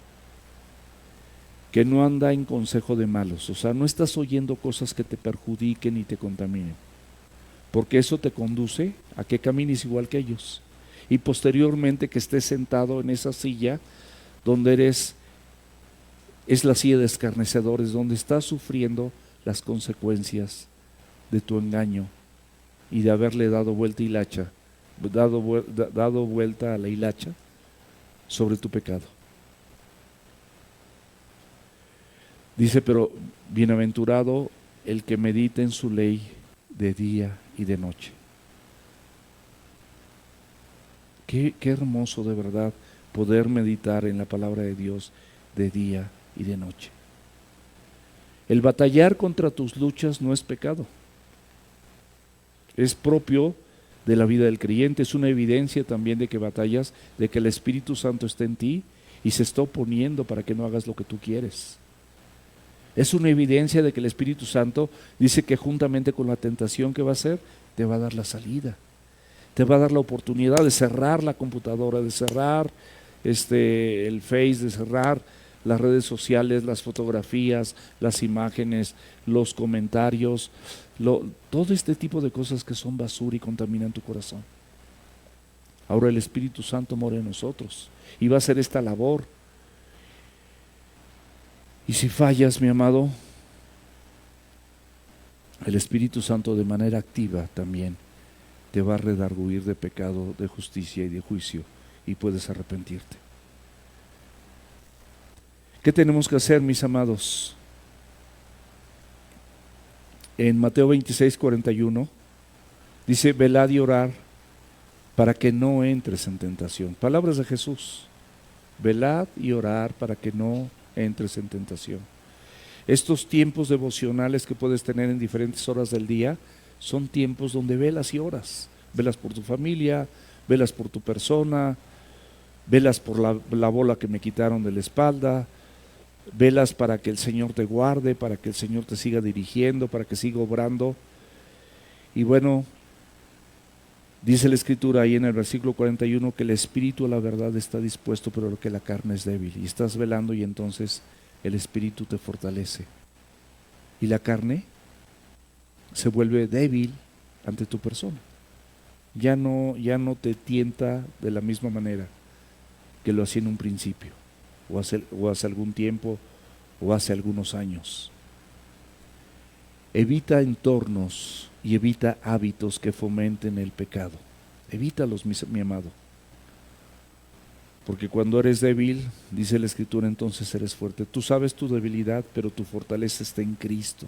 que no anda en consejo de malos. O sea, no estás oyendo cosas que te perjudiquen y te contaminen, porque eso te conduce a que camines igual que ellos. Y posteriormente que estés sentado en esa silla donde es la silla de escarnecedores, donde estás sufriendo las consecuencias de tu engaño y de haberle dado vuelta a la hilacha sobre tu pecado. Dice: pero bienaventurado el que medita en su ley de día y de noche. Qué hermoso de verdad poder meditar en la palabra de Dios de día y de noche. El batallar contra tus luchas no es pecado. Es propio de la vida del creyente, es una evidencia también de que batallas, de que el Espíritu Santo está en ti y se está oponiendo para que no hagas lo que tú quieres. Es una evidencia de que el Espíritu Santo dice que juntamente con la tentación que va a hacer, te va a dar la salida, te va a dar la oportunidad de cerrar la computadora, de cerrar el Face, de cerrar las redes sociales, las fotografías, las imágenes, los comentarios, todo este tipo de cosas que son basura y contaminan tu corazón. Ahora el Espíritu Santo mora en nosotros y va a hacer esta labor. Y si fallas, mi amado, el Espíritu Santo de manera activa también te va a redarguir de pecado, de justicia y de juicio, y puedes arrepentirte. ¿Qué tenemos que hacer, mis amados? En Mateo 26:41 dice: velad y orar para que no entres en tentación. Palabras de Jesús. Velad y orar para que no entres en tentación. Estos tiempos devocionales que puedes tener en diferentes horas del día son tiempos donde velas y oras. Velas por tu familia, velas por tu persona, velas por la bola que me quitaron de la espalda, velas para que el Señor te guarde, para que el Señor te siga dirigiendo, para que siga obrando. Y bueno, dice la Escritura ahí en el versículo 41 que el Espíritu a la verdad está dispuesto, pero que la carne es débil. Y estás velando y entonces el Espíritu te fortalece. Y la carne se vuelve débil ante tu persona. Ya no te tienta de la misma manera que lo hacía en un principio, o hace algún tiempo, o hace algunos años. Evita entornos y evita hábitos que fomenten el pecado. Evítalos, mi amado. Porque cuando eres débil, dice la Escritura, entonces eres fuerte. Tú sabes tu debilidad, pero tu fortaleza está en Cristo.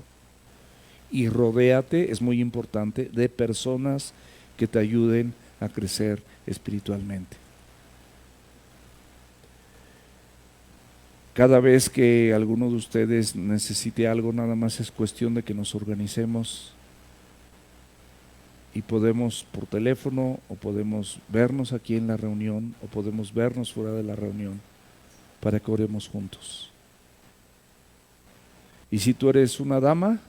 Y rodéate, es muy importante, de personas que te ayuden a crecer espiritualmente. Cada vez que alguno de ustedes necesite algo, nada más es cuestión de que nos organicemos y podemos por teléfono, o podemos vernos aquí en la reunión, o podemos vernos fuera de la reunión para que oremos juntos. Y si tú eres una dama,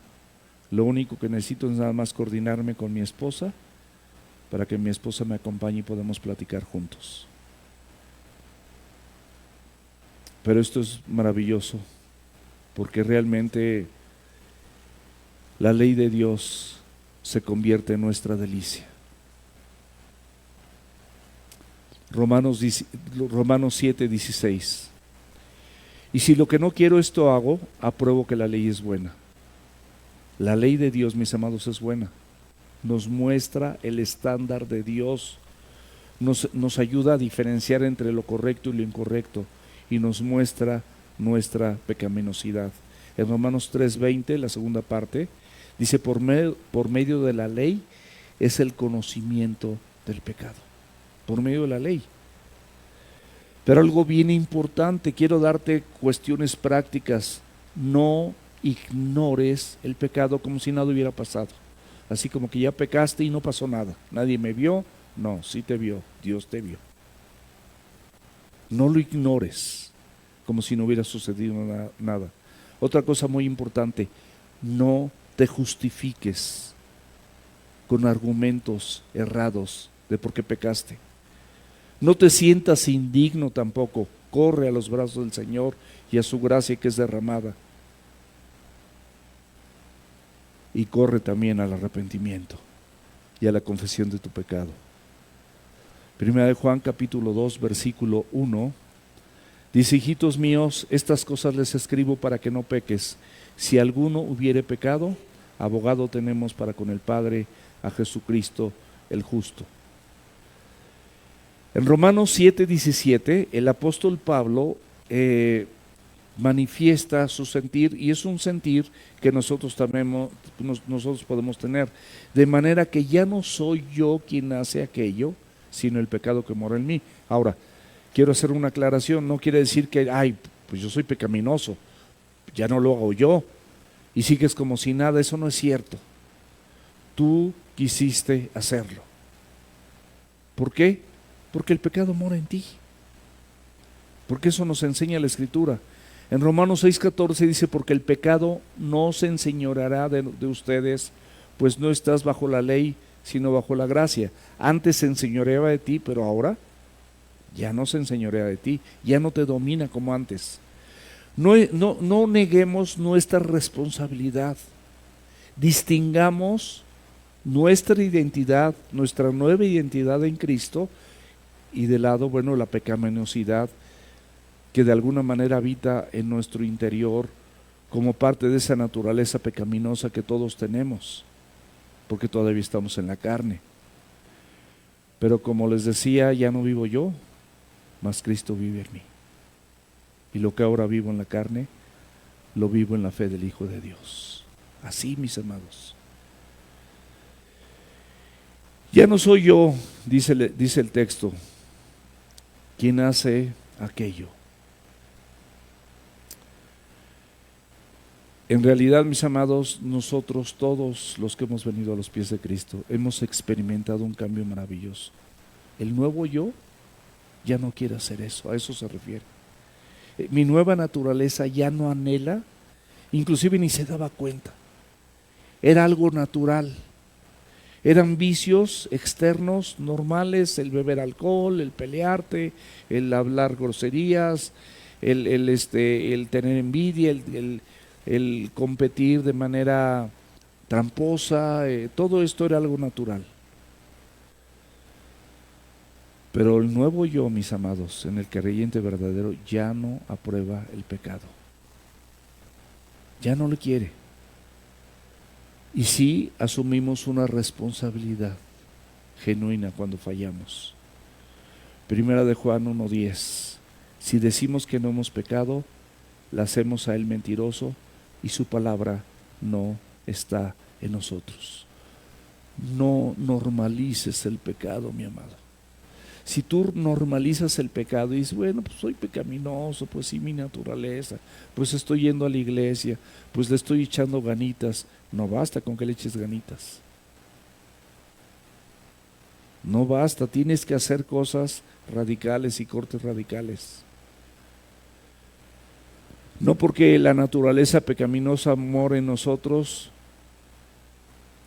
lo único que necesito es nada más coordinarme con mi esposa para que mi esposa me acompañe y podamos platicar juntos. Pero esto es maravilloso, porque realmente la ley de Dios se convierte en nuestra delicia. Romanos 7:16. Y si lo que no quiero esto hago, apruebo que la ley es buena. La ley de Dios, mis amados, es buena. Nos muestra el estándar de Dios, nos ayuda a diferenciar entre lo correcto y lo incorrecto, y nos muestra nuestra pecaminosidad. En Romanos 3:20, la segunda parte, dice: por medio de la ley es el conocimiento del pecado. Por medio de la ley. Pero algo bien importante, quiero darte cuestiones prácticas. No ignores el pecado como si nada hubiera pasado. Así como que ya pecaste y no pasó nada. Nadie me vio. No, sí te vio, Dios te vio. No lo ignores como si no hubiera sucedido nada. Otra cosa muy importante, no te justifiques con argumentos errados de por qué pecaste. No te sientas indigno tampoco. Corre a los brazos del Señor y a su gracia que es derramada. Y corre también al arrepentimiento y a la confesión de tu pecado. Primera de Juan capítulo 2 versículo 1 dice: hijitos míos, estas cosas les escribo para que no peques. Si alguno hubiere pecado, abogado tenemos para con el Padre, a Jesucristo el justo. En Romanos 7:17 el apóstol Pablo manifiesta su sentir, y es un sentir que nosotros también nosotros podemos tener, de manera que ya no soy yo quien hace aquello, sino el pecado que mora en mí. Ahora, quiero hacer una aclaración, no quiere decir que, pues yo soy pecaminoso, ya no lo hago yo, y sigues como si nada. Eso no es cierto. Tú quisiste hacerlo. ¿Por qué? Porque el pecado mora en ti. Porque eso nos enseña la Escritura. En Romanos 6:14 dice: porque el pecado no se enseñoreará de ustedes, pues no estás bajo la ley, sino bajo la gracia. Antes se enseñoreaba de ti, pero ahora ya no se enseñorea de ti, ya no te domina como antes. No neguemos nuestra responsabilidad. Distingamos nuestra identidad, nuestra nueva identidad en Cristo, y de lado, la pecaminosidad que de alguna manera habita en nuestro interior como parte de esa naturaleza pecaminosa que todos tenemos, porque todavía estamos en la carne. Pero como les decía, ya no vivo yo, mas Cristo vive en mí. Y lo que ahora vivo en la carne, lo vivo en la fe del Hijo de Dios. Así, mis amados. Ya no soy yo, dice el texto, quien hace aquello. En realidad, mis amados, nosotros todos los que hemos venido a los pies de Cristo hemos experimentado un cambio maravilloso. El nuevo yo ya no quiere hacer eso, a eso se refiere. Mi nueva naturaleza ya no anhela, inclusive ni se daba cuenta. Era algo natural. Eran vicios externos, normales: el beber alcohol, el pelearte, el hablar groserías, el tener envidia, el competir de manera tramposa. Todo esto era algo natural. Pero el nuevo yo, mis amados, en el creyente verdadero, ya no aprueba el pecado. Ya no lo quiere. Y sí asumimos una responsabilidad genuina cuando fallamos. Primera de Juan 1:10: si decimos que no hemos pecado, le hacemos a él mentiroso y su palabra no está en nosotros. No normalices el pecado, mi amado. Si tú normalizas el pecado y dices: pues soy pecaminoso, pues sí, mi naturaleza, pues estoy yendo a la iglesia, pues le estoy echando ganitas. No basta con que le eches ganitas. No basta, tienes que hacer cosas radicales y cortes radicales. No porque la naturaleza pecaminosa mora en nosotros,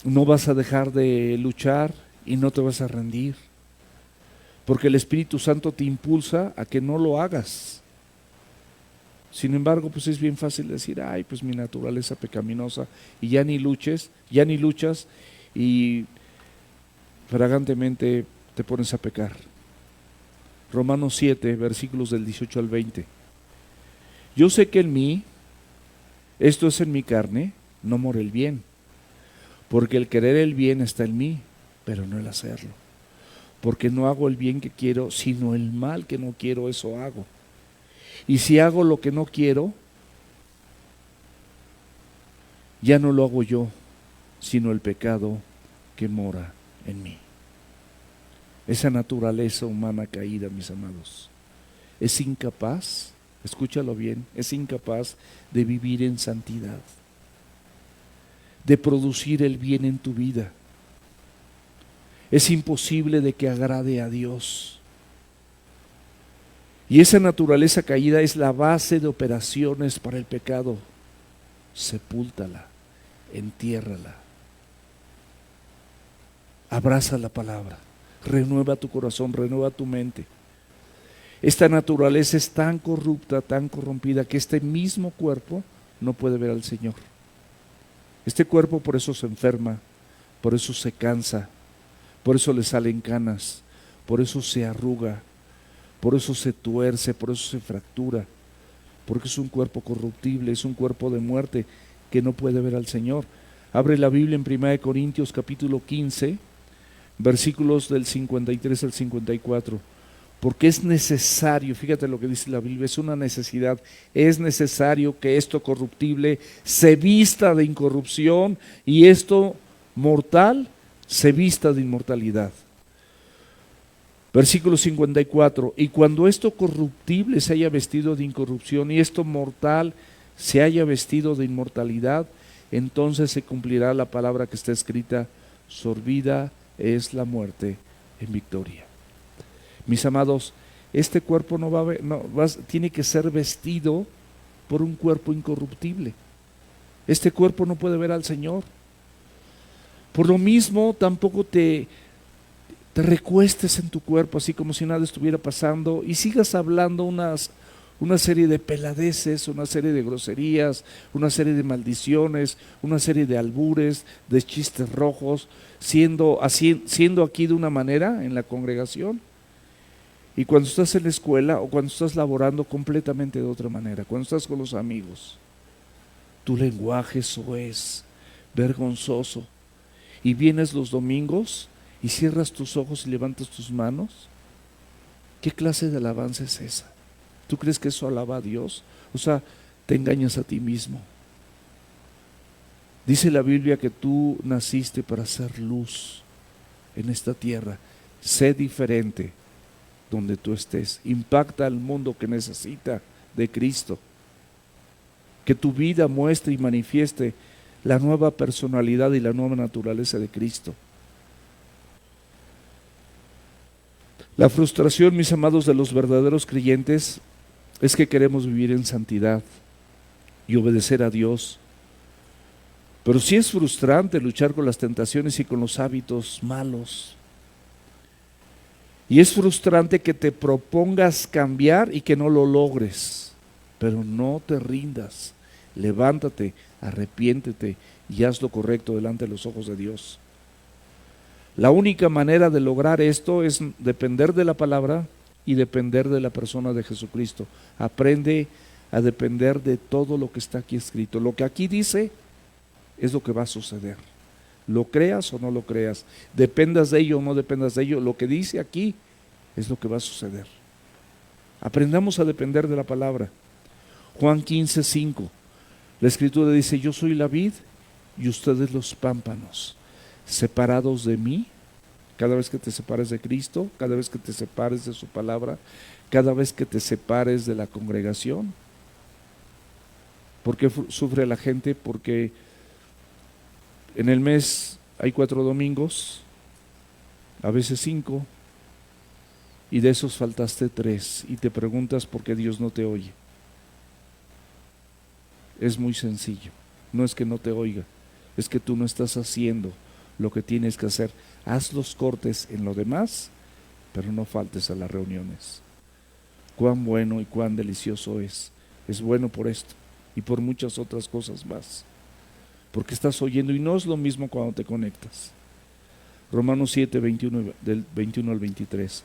no vas a dejar de luchar y no te vas a rendir. Porque el Espíritu Santo te impulsa a que no lo hagas. Sin embargo, pues es bien fácil decir: pues mi naturaleza pecaminosa, y ya ni luchas, y fragantemente te pones a pecar. Romanos 7, versículos del 18 al 20. Yo sé que en mí, esto es en mi carne, no mora el bien, porque el querer el bien está en mí, pero no el hacerlo. Porque no hago el bien que quiero, sino el mal que no quiero, eso hago. Y si hago lo que no quiero, ya no lo hago yo, sino el pecado que mora en mí. Esa naturaleza humana caída, mis amados, es incapaz, escúchalo bien, es incapaz de vivir en santidad, de producir el bien en tu vida. Es imposible de que agrade a Dios. Y esa naturaleza caída es la base de operaciones para el pecado. Sepúltala, entiérrala, abraza la palabra, renueva tu corazón, renueva tu mente. Esta naturaleza es tan corrupta, tan corrompida, que este mismo cuerpo no puede ver al Señor. Este cuerpo por eso se enferma, por eso se cansa, por eso le salen canas, por eso se arruga, por eso se tuerce, por eso se fractura, porque es un cuerpo corruptible, es un cuerpo de muerte que no puede ver al Señor. Abre la Biblia en 1 Corintios capítulo 15, versículos del 53 al 54. Porque es necesario, fíjate lo que dice la Biblia, es una necesidad, es necesario que esto corruptible se vista de incorrupción y esto mortal se vista de inmortalidad. Versículo 54, y cuando esto corruptible se haya vestido de incorrupción y esto mortal se haya vestido de inmortalidad, entonces se cumplirá la palabra que está escrita: sorbida es la muerte en victoria. Mis amados, este cuerpo tiene que ser vestido por un cuerpo incorruptible. Este cuerpo no puede ver al Señor. Por lo mismo, tampoco te recuestes en tu cuerpo así como si nada estuviera pasando y sigas hablando una serie de peladeces, una serie de groserías, una serie de maldiciones, una serie de albures, de chistes rojos, siendo aquí de una manera en la congregación, y cuando estás en la escuela o cuando estás laborando completamente de otra manera, cuando estás con los amigos, tu lenguaje eso es vergonzoso, y vienes los domingos y cierras tus ojos y levantas tus manos. ¿Qué clase de alabanza es esa? ¿Tú crees que eso alaba a Dios? O sea, te engañas a ti mismo. Dice la Biblia que tú naciste para ser luz en esta tierra. Sé diferente donde tú estés. Impacta al mundo que necesita de Cristo. Que tu vida muestre y manifieste la nueva personalidad y la nueva naturaleza de Cristo. La frustración, mis amados, de los verdaderos creyentes es que queremos vivir en santidad y obedecer a Dios. Pero sí es frustrante luchar con las tentaciones y con los hábitos malos. Y es frustrante que te propongas cambiar y que no lo logres. Pero no te rindas. Levántate, arrepiéntete y haz lo correcto delante de los ojos de Dios. La única manera de lograr esto es depender de la palabra y depender de la persona de Jesucristo. Aprende a depender de todo lo que está aquí escrito. Lo que aquí dice es lo que va a suceder. Lo creas o no lo creas, dependas de ello o no dependas de ello, lo que dice aquí es lo que va a suceder. Aprendamos a depender de la palabra. Juan 15:5, la Escritura dice: yo soy la vid y ustedes los pámpanos. Separados de mí, cada vez que te separes de Cristo, cada vez que te separes de su palabra, cada vez que te separes de la congregación. ¿Por qué sufre la gente? Porque en el mes hay 4 domingos, a veces 5, y de esos faltaste 3, y te preguntas por qué Dios no te oye. Es muy sencillo, no es que no te oiga, es que tú no estás haciendo lo que tienes que hacer. Haz los cortes en lo demás, pero no faltes a las reuniones. Cuán bueno y cuán delicioso es bueno por esto y por muchas otras cosas más, porque estás oyendo, y no es lo mismo cuando te conectas. Romanos 7, 21, del 21 al 23.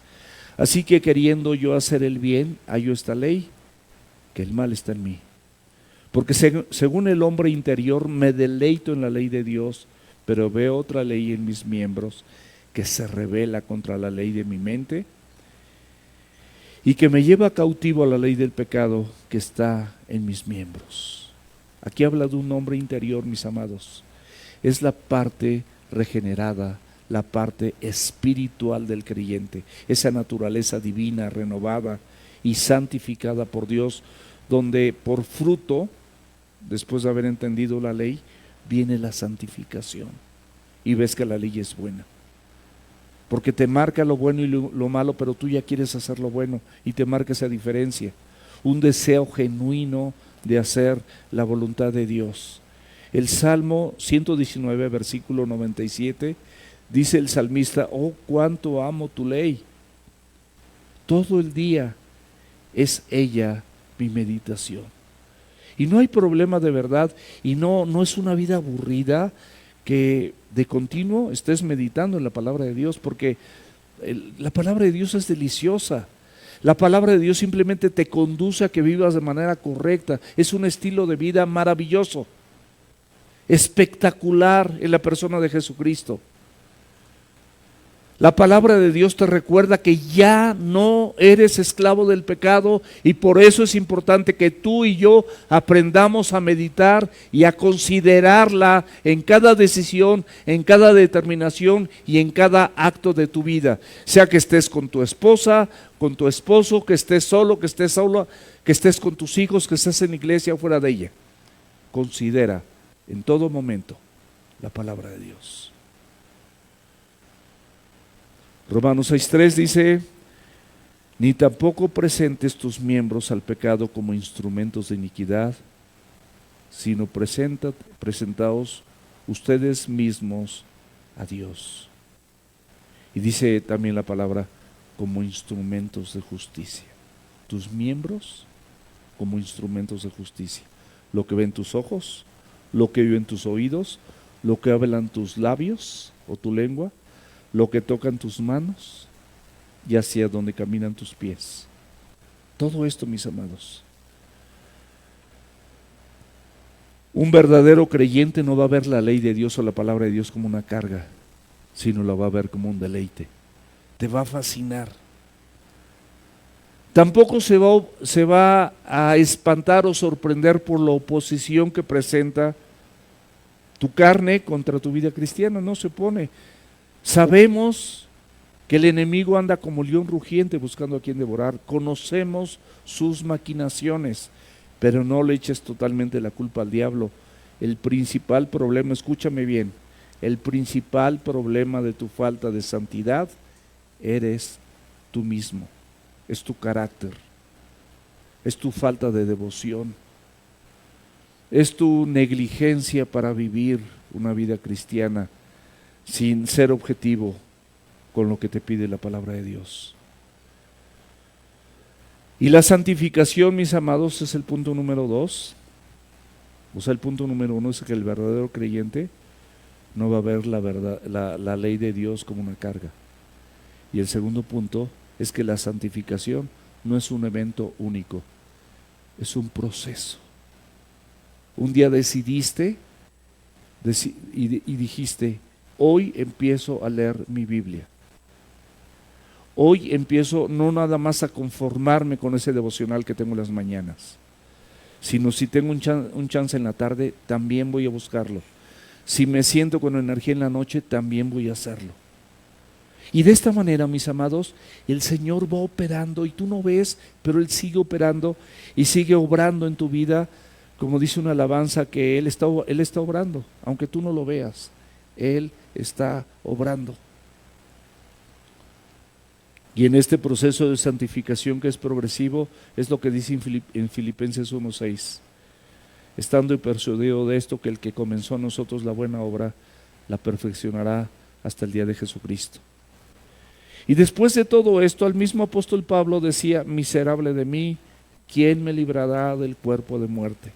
Así que queriendo yo hacer el bien, hallo esta ley, que el mal está en mí. Porque según el hombre interior me deleito en la ley de Dios, pero veo otra ley en mis miembros que se rebela contra la ley de mi mente y que me lleva cautivo a la ley del pecado que está en mis miembros. Aquí habla de un hombre interior, mis amados. Es la parte regenerada, la parte espiritual del creyente, esa naturaleza divina, renovada y santificada por Dios, donde por fruto, después de haber entendido la ley, viene la santificación y ves que la ley es buena. porque te marca lo bueno y lo malo, pero tú ya quieres hacer lo bueno y te marca esa diferencia. Un deseo genuino de hacer la voluntad de Dios. El Salmo 119, versículo 97, dice el salmista: oh, cuánto amo tu ley. Todo el día es ella mi meditación. Y no hay problema de verdad, y no es una vida aburrida que de continuo estés meditando en la palabra de Dios, porque la palabra de Dios es deliciosa. La palabra de Dios simplemente te conduce a que vivas de manera correcta. Es un estilo de vida maravilloso, espectacular en la persona de Jesucristo. La palabra de Dios te recuerda que ya no eres esclavo del pecado, y por eso es importante que tú y yo aprendamos a meditar y a considerarla en cada decisión, en cada determinación y en cada acto de tu vida. Sea que estés con tu esposa, con tu esposo, que estés solo, que estés sola, que estés con tus hijos, que estés en iglesia o fuera de ella. Considera en todo momento la palabra de Dios. Romanos 6:3 dice: ni tampoco presentes tus miembros al pecado como instrumentos de iniquidad, sino presentaos ustedes mismos a Dios. Y dice también la palabra: como instrumentos de justicia. Tus miembros como instrumentos de justicia. Lo que ven tus ojos, lo que oyen tus oídos, lo que hablan tus labios o tu lengua, lo que tocan tus manos y hacia donde caminan tus pies. Todo esto, mis amados. Un verdadero creyente no va a ver la ley de Dios o la palabra de Dios como una carga, sino la va a ver como un deleite. Te va a fascinar. Tampoco se va a espantar o sorprender por la oposición que presenta tu carne contra tu vida cristiana. No se opone. Sabemos que el enemigo anda como león rugiente buscando a quien devorar. Conocemos sus maquinaciones, pero no le eches totalmente la culpa al diablo. El principal problema, escúchame bien, el principal problema de tu falta de santidad eres tú mismo, es tu carácter, es tu falta de devoción, es tu negligencia para vivir una vida cristiana sin ser objetivo con lo que te pide la palabra de Dios. Y la santificación, mis amados, es el punto número 2. O sea, el punto número 1 es que el verdadero creyente no va a ver la ley de Dios como una carga. Y el segundo punto es que la santificación no es un evento único, es un proceso. Un día decidiste y dijiste: hoy empiezo a leer mi Biblia. Hoy empiezo no nada más a conformarme con ese devocional que tengo en las mañanas, sino si tengo un chance en la tarde, también voy a buscarlo. Si me siento con energía en la noche, también voy a hacerlo. Y de esta manera, mis amados, el Señor va operando y tú no ves, pero Él sigue operando y sigue obrando en tu vida, como dice una alabanza, que Él está obrando, aunque tú no lo veas. Él está obrando. Y en este proceso de santificación que es progresivo, es lo que dice en Filipenses 1:6. Estando y persuadido de esto, que el que comenzó a nosotros la buena obra, la perfeccionará hasta el día de Jesucristo. Y después de todo esto, el mismo apóstol Pablo decía: miserable de mí, ¿quién me librará del cuerpo de muerte?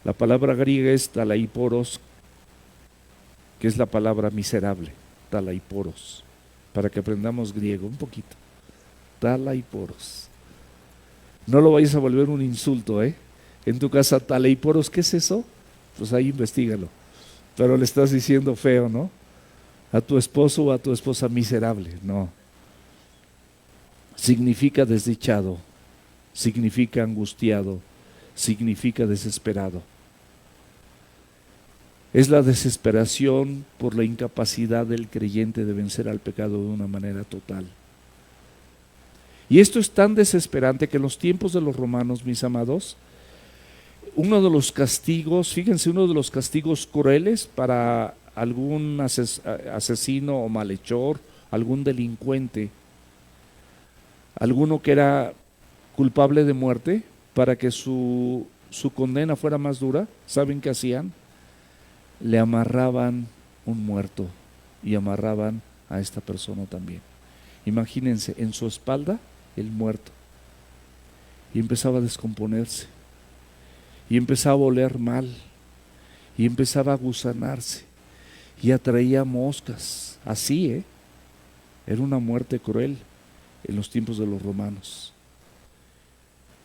La palabra griega es talaiporos, que es la palabra miserable, talaiporos, para que aprendamos griego un poquito. Talaiporos. No lo vayas a volver un insulto, ¿eh? En tu casa, talaiporos, ¿qué es eso? Pues ahí investígalo. Pero le estás diciendo feo, ¿no? A tu esposo o a tu esposa miserable, no. Significa desdichado, significa angustiado, significa desesperado. Es la desesperación por la incapacidad del creyente de vencer al pecado de una manera total. Y esto es tan desesperante que en los tiempos de los romanos, mis amados, uno de los castigos, fíjense, uno de los castigos crueles para algún asesino o malhechor, algún delincuente, alguno que era culpable de muerte, para que su condena fuera más dura, ¿saben qué hacían? Le amarraban un muerto y amarraban a esta persona también. Imagínense, en su espalda el muerto. Y empezaba a descomponerse. Y empezaba a oler mal. Y empezaba a gusanarse. Y atraía moscas. Así, era una muerte cruel en los tiempos de los romanos.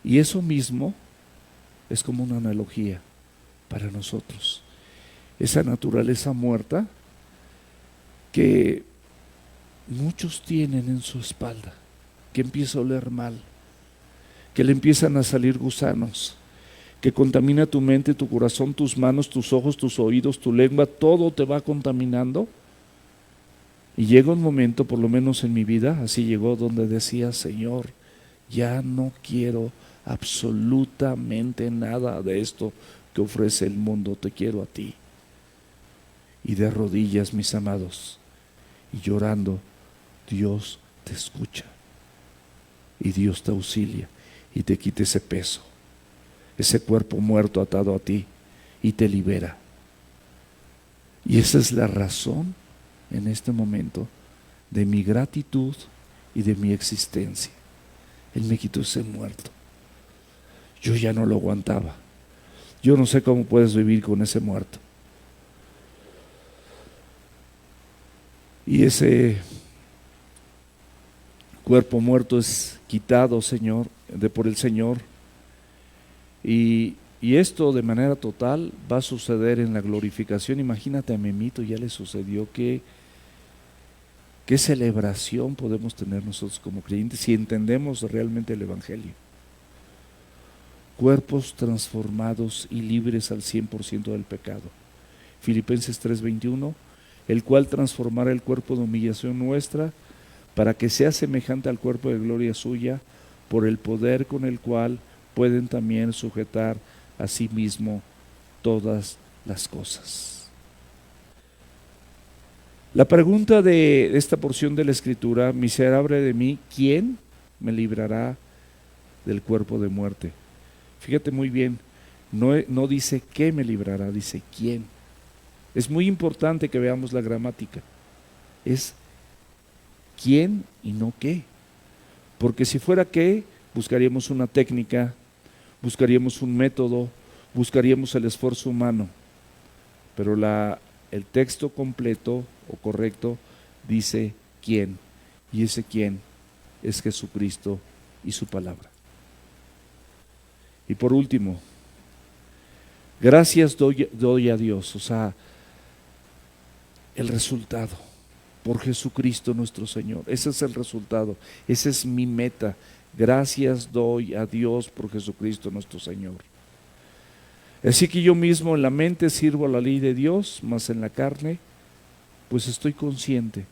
Y eso mismo es como una analogía para nosotros. Esa naturaleza muerta que muchos tienen en su espalda, que empieza a oler mal, que le empiezan a salir gusanos, que contamina tu mente, tu corazón, tus manos, tus ojos, tus oídos, tu lengua, todo te va contaminando. Y llega un momento, por lo menos en mi vida, así llegó, donde decía: Señor, ya no quiero absolutamente nada de esto que ofrece el mundo, te quiero a ti. Y de rodillas, mis amados, y llorando, Dios te escucha y Dios te auxilia y te quita ese peso, ese cuerpo muerto atado a ti, y te libera. Y esa es la razón en este momento de mi gratitud y de mi existencia. Él me quitó ese muerto. Yo ya no lo aguantaba. Yo no sé cómo puedes vivir con ese muerto. Y ese cuerpo muerto es quitado, Señor, por el Señor. Y esto de manera total va a suceder en la glorificación. Imagínate, a Memito ya le sucedió. Qué celebración podemos tener nosotros como creyentes si entendemos realmente el Evangelio. Cuerpos transformados y libres al 100% del pecado. Filipenses 3:21, el cual transformará el cuerpo de humillación nuestra para que sea semejante al cuerpo de gloria suya, por el poder con el cual pueden también sujetar a sí mismo todas las cosas. La pregunta de esta porción de la Escritura: miserable de mí, ¿quién me librará del cuerpo de muerte? Fíjate muy bien, no dice qué me librará, dice quién. Es muy importante que veamos la gramática. Es quién y no qué. Porque si fuera qué, buscaríamos una técnica, buscaríamos un método, buscaríamos el esfuerzo humano. Pero el texto completo o correcto dice quién. Y ese quién es Jesucristo y su palabra. Y por último, gracias doy a Dios, o sea, el resultado, por Jesucristo nuestro Señor. Ese es el resultado, esa es mi meta. Gracias doy a Dios por Jesucristo nuestro Señor. Así que yo mismo en la mente sirvo a la ley de Dios, mas en la carne, pues estoy consciente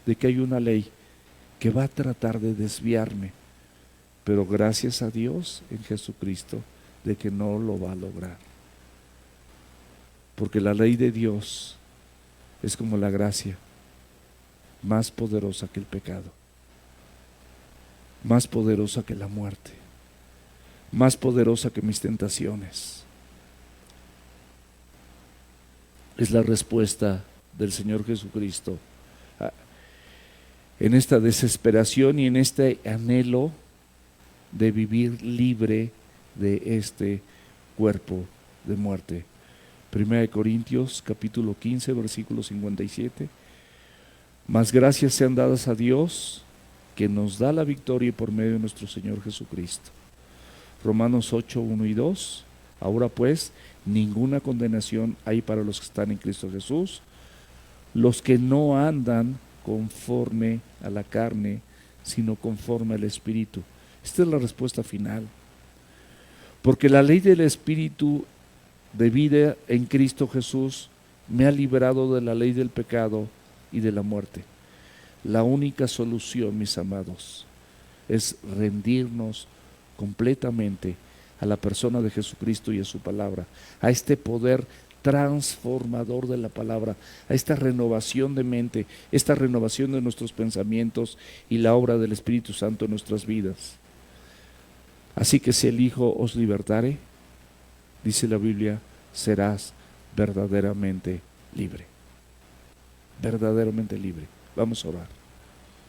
de que hay una ley que va a tratar de desviarme. Pero gracias a Dios en Jesucristo de que no lo va a lograr. Porque la ley de Dios es como la gracia, más poderosa que el pecado, más poderosa que la muerte, más poderosa que mis tentaciones. Es la respuesta del Señor Jesucristo en esta desesperación y en este anhelo de vivir libre de este cuerpo de muerte. 1 Corintios capítulo 15, versículo 57. Mas gracias sean dadas a Dios, que nos da la victoria por medio de nuestro Señor Jesucristo. Romanos 8, 1 y 2. Ahora pues, ninguna condenación hay para los que están en Cristo Jesús, los que no andan conforme a la carne, sino conforme al Espíritu. Esta es la respuesta final. Porque la ley del Espíritu de vida en Cristo Jesús me ha librado de la ley del pecado y de la muerte. La única solución, mis amados, es rendirnos completamente a la persona de Jesucristo y a su palabra, a este poder transformador de la palabra, a esta renovación de mente, esta renovación de nuestros pensamientos y la obra del Espíritu Santo en nuestras vidas. Así que si el Hijo os libertare, dice la Biblia, serás verdaderamente libre. Verdaderamente libre. Vamos a orar.